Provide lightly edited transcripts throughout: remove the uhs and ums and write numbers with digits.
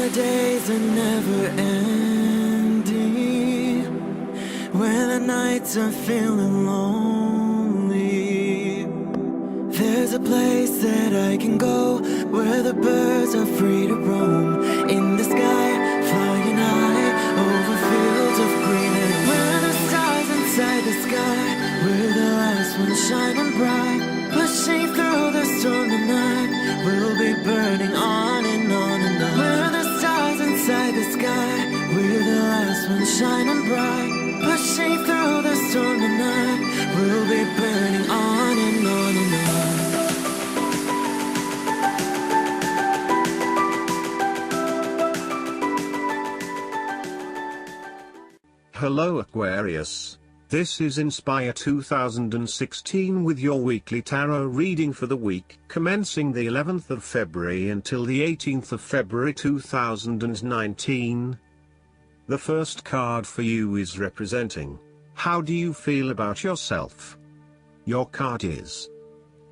the days are never ending, when the nights are feeling lonely, there's a place that I can go, where the birds are free to roam, in the sky, flying high, over fields of green, and where the stars inside the sky, we're the last ones shining bright, pushing through the storm tonight, we'll be burning on and on and on. We're the stars inside the sky, we're the last ones shining bright, pushing through the storm tonight, we'll be burning on and on and on. Hello Aquarius, this is Inspire 2016 with your weekly tarot reading for the week commencing the 11th of February until the 18th of February 2019. The first card for you is representing, how do you feel about yourself? Your card is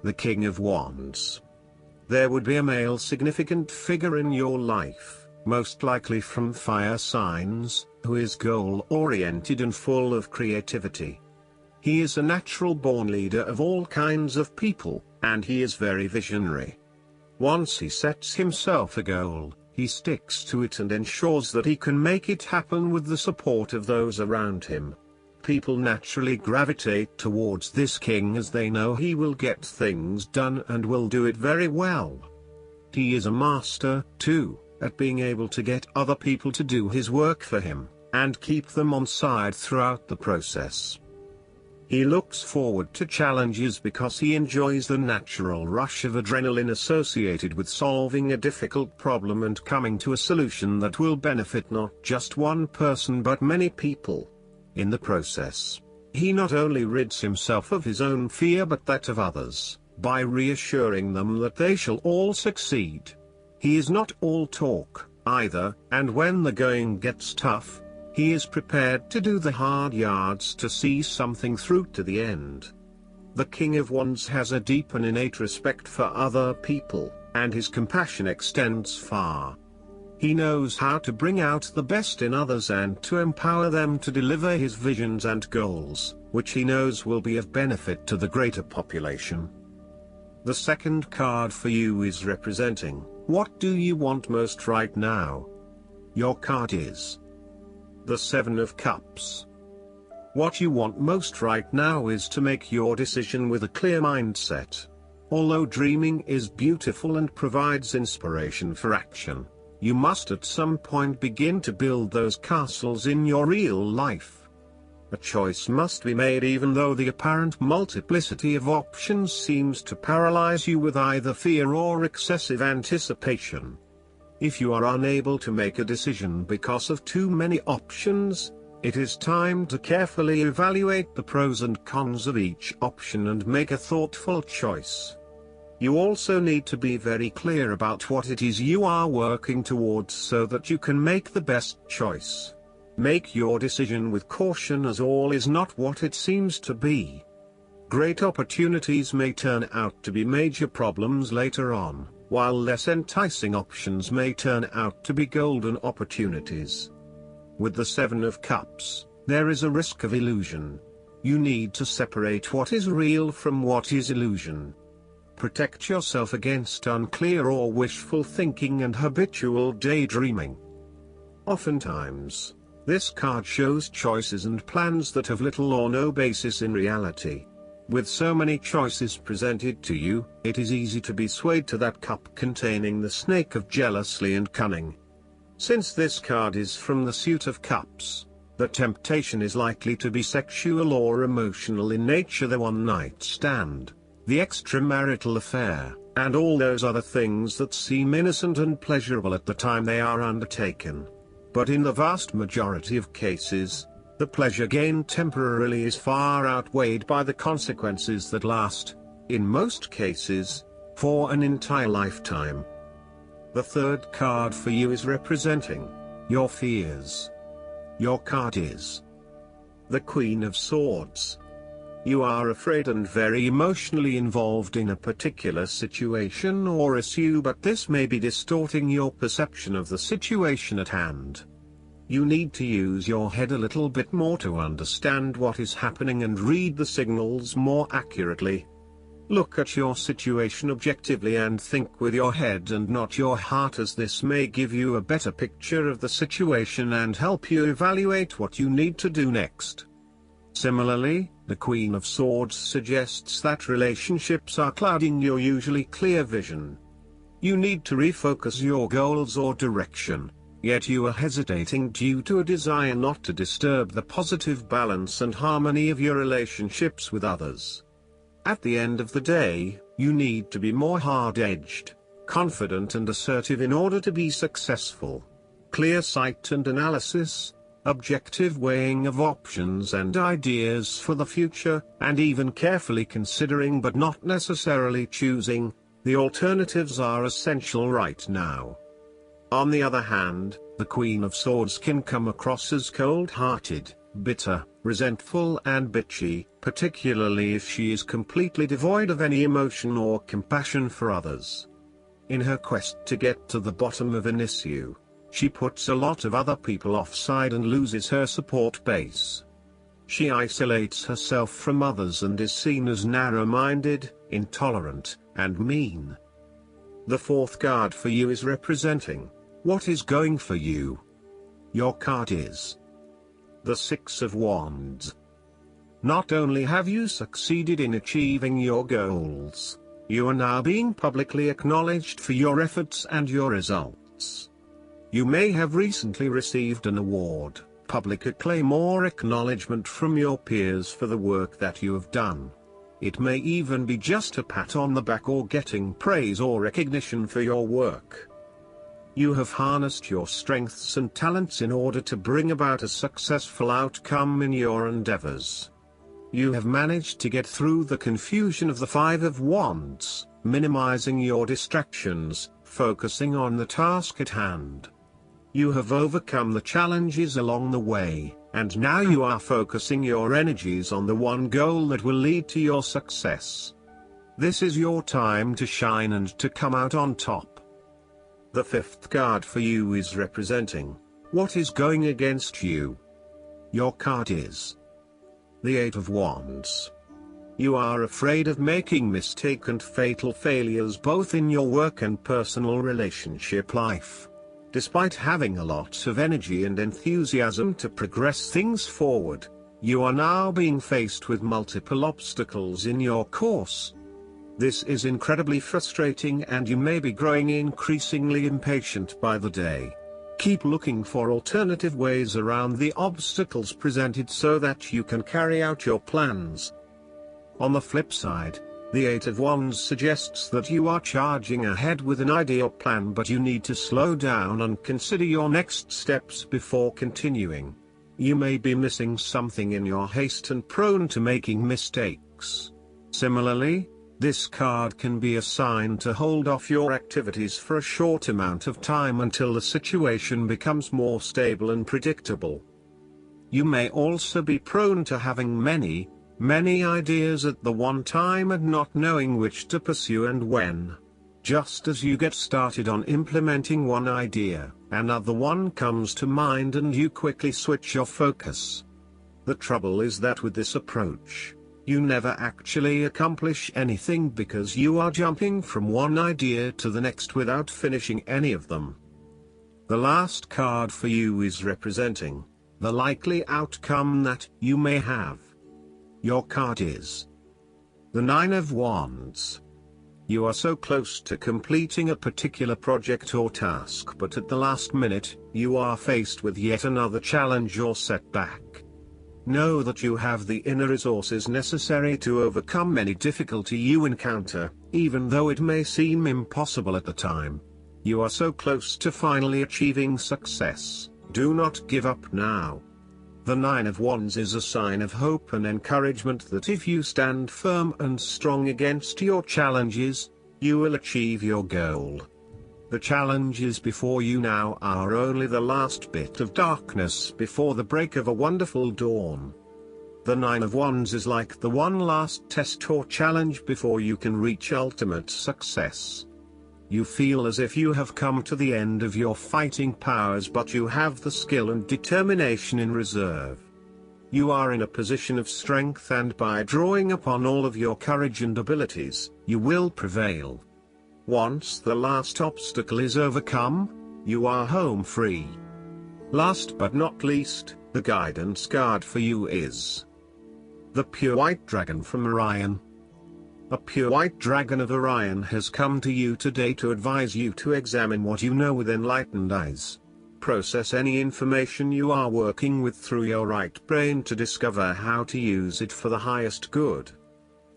the King of Wands. There would be a male significant figure in your life, most likely from fire signs, who is goal-oriented and full of creativity. He is a natural-born leader of all kinds of people, and he is very visionary. Once he sets himself a goal, he sticks to it and ensures that he can make it happen with the support of those around him. People naturally gravitate towards this king as they know he will get things done and will do it very well. He is a master, too, at being able to get other people to do his work for him, and keep them on side throughout the process. He looks forward to challenges because he enjoys the natural rush of adrenaline associated with solving a difficult problem and coming to a solution that will benefit not just one person but many people. In the process, he not only rids himself of his own fear but that of others, by reassuring them that they shall all succeed. He is not all talk, either, and when the going gets tough, he is prepared to do the hard yards to see something through to the end. The King of Wands has a deep and innate respect for other people, and his compassion extends far. He knows how to bring out the best in others and to empower them to deliver his visions and goals, which he knows will be of benefit to the greater population. The second card for you is representing, what do you want most right now? Your card is the Seven of Cups. What you want most right now is to make your decision with a clear mindset. Although dreaming is beautiful and provides inspiration for action, you must at some point begin to build those castles in your real life. A choice must be made even though the apparent multiplicity of options seems to paralyze you with either fear or excessive anticipation. If you are unable to make a decision because of too many options, it is time to carefully evaluate the pros and cons of each option and make a thoughtful choice. You also need to be very clear about what it is you are working towards so that you can make the best choice. Make your decision with caution as all is not what it seems to be. Great opportunities may turn out to be major problems later on, while less enticing options may turn out to be golden opportunities. With the Seven of Cups, there is a risk of illusion. You need to separate what is real from what is illusion. Protect yourself against unclear or wishful thinking and habitual daydreaming. Oftentimes, this card shows choices and plans that have little or no basis in reality. With so many choices presented to you, it is easy to be swayed to that cup containing the snake of jealousy and cunning. Since this card is from the suit of cups, the temptation is likely to be sexual or emotional in nature, the one-night stand, the extramarital affair, and all those other things that seem innocent and pleasurable at the time they are undertaken. But in the vast majority of cases, the pleasure gained temporarily is far outweighed by the consequences that last, in most cases, for an entire lifetime. The third card for you is representing your fears. Your card is the Queen of Swords. You are afraid and very emotionally involved in a particular situation or issue, but this may be distorting your perception of the situation at hand. You need to use your head a little bit more to understand what is happening and read the signals more accurately. Look at your situation objectively and think with your head and not your heart, as this may give you a better picture of the situation and help you evaluate what you need to do next. Similarly, the Queen of Swords suggests that relationships are clouding your usually clear vision. You need to refocus your goals or direction, yet you are hesitating due to a desire not to disturb the positive balance and harmony of your relationships with others. At the end of the day, you need to be more hard-edged, confident and assertive in order to be successful. Clear sight and analysis, objective weighing of options and ideas for the future, and even carefully considering but not necessarily choosing the alternatives are essential right now. On the other hand, the Queen of Swords can come across as cold-hearted, bitter, resentful and bitchy, particularly if she is completely devoid of any emotion or compassion for others. In her quest to get to the bottom of an issue, she puts a lot of other people offside and loses her support base. She isolates herself from others and is seen as narrow-minded, intolerant, and mean. The fourth card for you is representing what is going for you. Your card is the Six of Wands. Not only have you succeeded in achieving your goals, you are now being publicly acknowledged for your efforts and your results. You may have recently received an award, public acclaim or acknowledgement from your peers for the work that you have done. It may even be just a pat on the back or getting praise or recognition for your work. You have harnessed your strengths and talents in order to bring about a successful outcome in your endeavors. You have managed to get through the confusion of the Five of Wands, minimizing your distractions, focusing on the task at hand. You have overcome the challenges along the way, and now you are focusing your energies on the one goal that will lead to your success. This is your time to shine and to come out on top. The fifth card for you is representing what is going against you. Your card is the Eight of Wands. You are afraid of making mistakes and fatal failures both in your work and personal relationship life. Despite having a lot of energy and enthusiasm to progress things forward, you are now being faced with multiple obstacles in your course. This is incredibly frustrating and you may be growing increasingly impatient by the day. Keep looking for alternative ways around the obstacles presented so that you can carry out your plans. On the flip side, the Eight of Wands suggests that you are charging ahead with an ideal plan, but you need to slow down and consider your next steps before continuing. You may be missing something in your haste and prone to making mistakes. Similarly, this card can be a sign to hold off your activities for a short amount of time until the situation becomes more stable and predictable. You may also be prone to having many ideas at the one time and not knowing which to pursue and when. Just as you get started on implementing one idea, another one comes to mind and you quickly switch your focus. The trouble is that with this approach, you never actually accomplish anything because you are jumping from one idea to the next without finishing any of them. The last card for you is representing the likely outcome that you may have. Your card is the Nine of Wands. You are so close to completing a particular project or task, but at the last minute, you are faced with yet another challenge or setback. Know that you have the inner resources necessary to overcome any difficulty you encounter, even though it may seem impossible at the time. You are so close to finally achieving success. Do not give up now. The Nine of Wands is a sign of hope and encouragement that if you stand firm and strong against your challenges, you will achieve your goal. The challenges before you now are only the last bit of darkness before the break of a wonderful dawn. The Nine of Wands is like the one last test or challenge before you can reach ultimate success. You feel as if you have come to the end of your fighting powers, but you have the skill and determination in reserve. You are in a position of strength, and by drawing upon all of your courage and abilities, you will prevail. Once the last obstacle is overcome, you are home free. Last but not least, the guidance card for you is the Pure White Dragon from Orion. A pure white dragon of Orion has come to you today to advise you to examine what you know with enlightened eyes. Process any information you are working with through your right brain to discover how to use it for the highest good.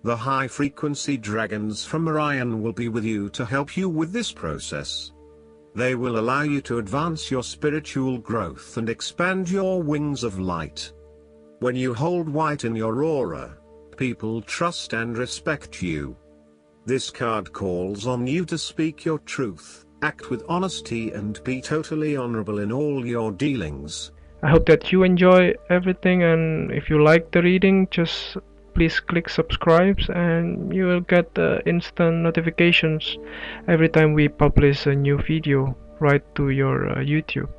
The high-frequency dragons from Orion will be with you to help you with this process. They will allow you to advance your spiritual growth and expand your wings of light. When you hold white in your aura, people trust and respect you. This card calls on you to speak your truth, act with honesty, and be totally honorable in all your dealings. I hope that you enjoy everything, and if you like the reading, just please click subscribe and you will get instant notifications every time we publish a new video right to your YouTube.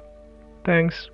Thanks.